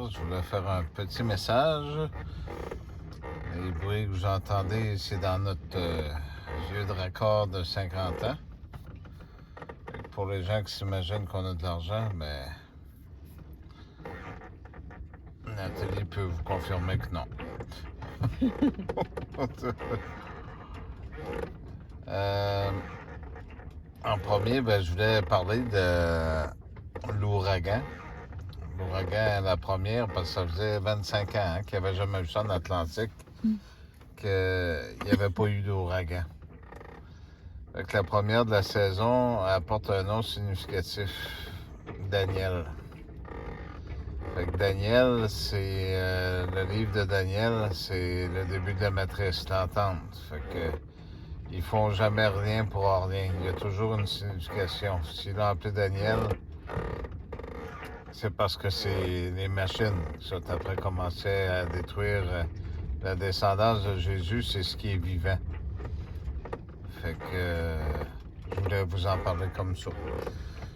soir, je voulais faire un petit message. Les bruits que vous entendez, c'est dans notre vieux de raccord de 50 ans. Pour les gens qui s'imaginent qu'on a de l'argent, ben, Nathalie peut vous confirmer que non. En premier, ben, je voulais parler de l'ouragan. L'ouragan, la première, parce que ça faisait 25 ans qu'il n'y avait jamais vu ça en Atlantique, qu'il n'y avait pas eu d'ouragan. Fait que la première de la saison apporte un nom significatif, Daniel. Fait que Daniel, c'est le livre de Daniel, c'est le début de la matrice, l'entente. Fait que ils font jamais rien pour rien. Il y a toujours une signification. S'ils l'ont appelé Daniel, c'est parce que c'est les machines qui sont après commencé à détruire la descendance de Jésus, c'est ce qui est vivant. Fait que je voulais vous en parler comme ça.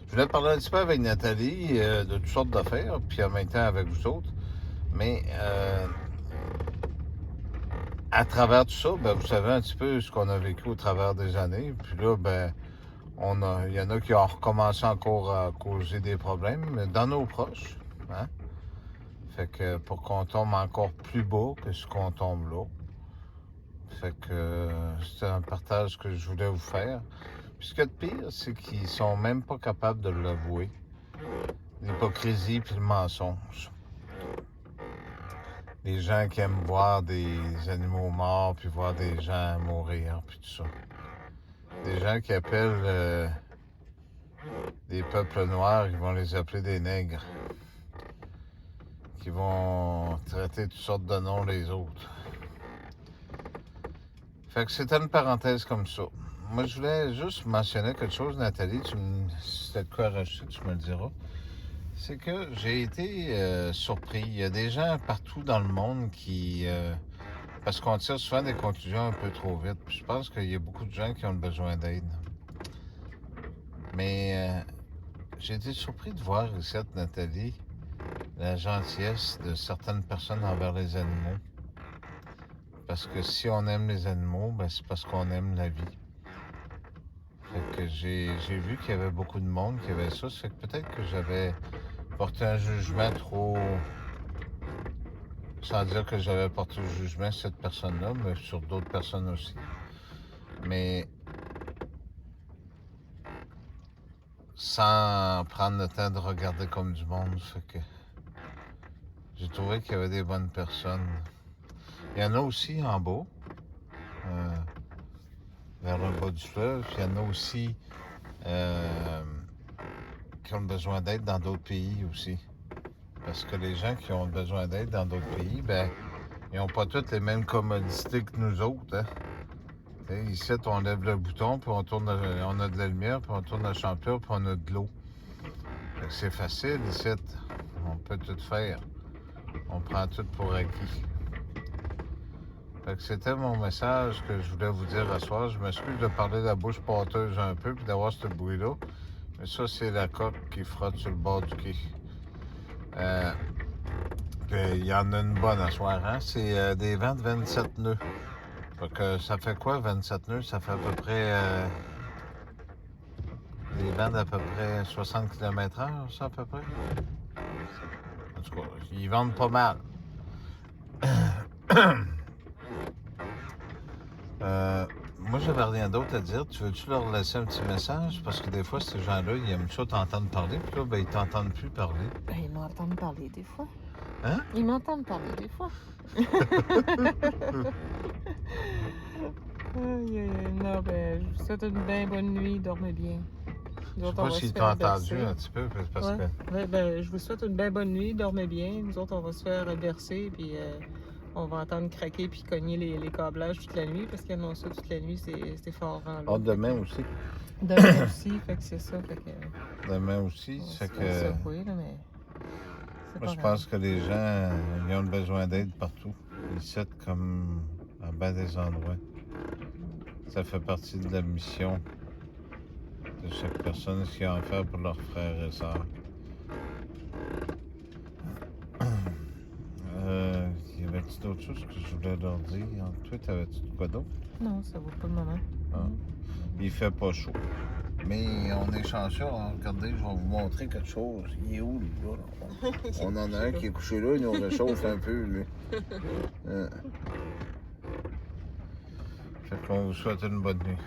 Je voulais parler un petit peu avec Nathalie de toutes sortes d'affaires, puis en même temps avec vous autres. Mais à travers tout ça, ben, vous savez un petit peu ce qu'on a vécu au travers des années. Puis là, ben, il y en a qui ont recommencé encore à causer des problèmes dans nos proches. Hein? Fait que pour qu'on tombe encore plus bas que ce qu'on tombe là. Fait que c'est un partage que je voulais vous faire. Puis ce qu'il y a de pire, c'est qu'ils sont même pas capables de l'avouer. L'hypocrisie puis le mensonge. Les gens qui aiment voir des animaux morts, puis voir des gens mourir, puis tout ça. Des gens qui appellent des peuples noirs, ils vont les appeler des nègres. Qui vont traiter toutes sortes de noms les autres. Fait que c'était une parenthèse comme ça. Moi, je voulais juste mentionner quelque chose, Nathalie. Si t'as de quoi rajouter, tu me le diras. C'est que j'ai été surpris. Il y a des gens partout dans le monde qui... parce qu'on tire souvent des conclusions un peu trop vite. Puis je pense qu'il y a beaucoup de gens qui ont besoin d'aide. Mais j'ai été surpris de voir ici, Nathalie, la gentillesse de certaines personnes envers les animaux. Parce que si on aime les animaux, ben c'est parce qu'on aime la vie. Fait que j'ai vu qu'il y avait beaucoup de monde qui avait ça. Ça fait que peut-être que j'avais porté un jugement trop... Sans dire que j'avais porté un jugement sur cette personne-là, mais sur d'autres personnes aussi. Mais sans prendre le temps de regarder comme du monde. Fait que j'ai trouvé qu'il y avait des bonnes personnes. Il y en a aussi en bas, vers le bas du fleuve. Il y en a aussi qui ont besoin d'aide dans d'autres pays aussi. Parce que les gens qui ont besoin d'aide dans d'autres pays, ben, ils n'ont pas toutes les mêmes commodités que nous autres. Hein? T'sais, ici, on lève le bouton, puis on a de la lumière, puis on tourne la champion, puis on a de l'eau. C'est facile ici. On peut tout faire. On prend tout pour acquis. Fait que c'était mon message que je voulais vous dire ce soir. Je m'excuse de parler de la bouche pâteuse un peu, puis d'avoir ce bruit-là. Mais ça, c'est la coque qui frotte sur le bord du quai. Puis il y en a une bonne à soir, hein? C'est des vents de 27 nœuds. Fait que ça fait quoi, 27 nœuds? Ça fait à peu près... des vents d'à peu près 60 km/h, ça, à peu près? En tout cas, ils vendent pas mal. Moi, j'avais rien d'autre à dire. Tu veux-tu leur laisser un petit message? Parce que des fois, ces gens-là, ils aiment ça t'entendre parler, puis là, ben, ils t'entendent plus parler. Ben, ils m'entendent parler des fois. Hein? Ils m'entendent parler des fois. Non, ben, je vous souhaite une bien bonne nuit. Dormez bien. Je sais pas s'ils t'ont entendu un petit peu, parce ouais. que... Ouais, ben, je vous souhaite une bien bonne nuit. Dormez bien. Nous autres, on va se faire bercer, puis on va entendre craquer puis cogner les câblages toute la nuit, parce qu'ils annoncent ça toute la nuit, c'est fort vent. Oh, demain aussi. Demain aussi, fait que c'est ça. Fait que, demain aussi, c'est fait que... secouer, là, mais Moi, je pense que les gens, ils ont besoin d'aide partout. Ici, comme à bien des endroits. Ça fait partie de la mission de chaque personne, ce qu'ils ont à faire pour leurs frères et sœurs. T'avais-tu d'autres choses que je voulais leur dire? Toi, t'avais-tu de quoi d'autre? Non, ça vaut pas le moment. Ah. Il fait pas chaud. Mais on est chanceux. Hein. Regardez, je vais vous montrer quelque chose. Il est où, lui, là? On en a un qui est couché là, il nous réchauffe un peu, lui. Fait qu'on vous souhaite une bonne nuit.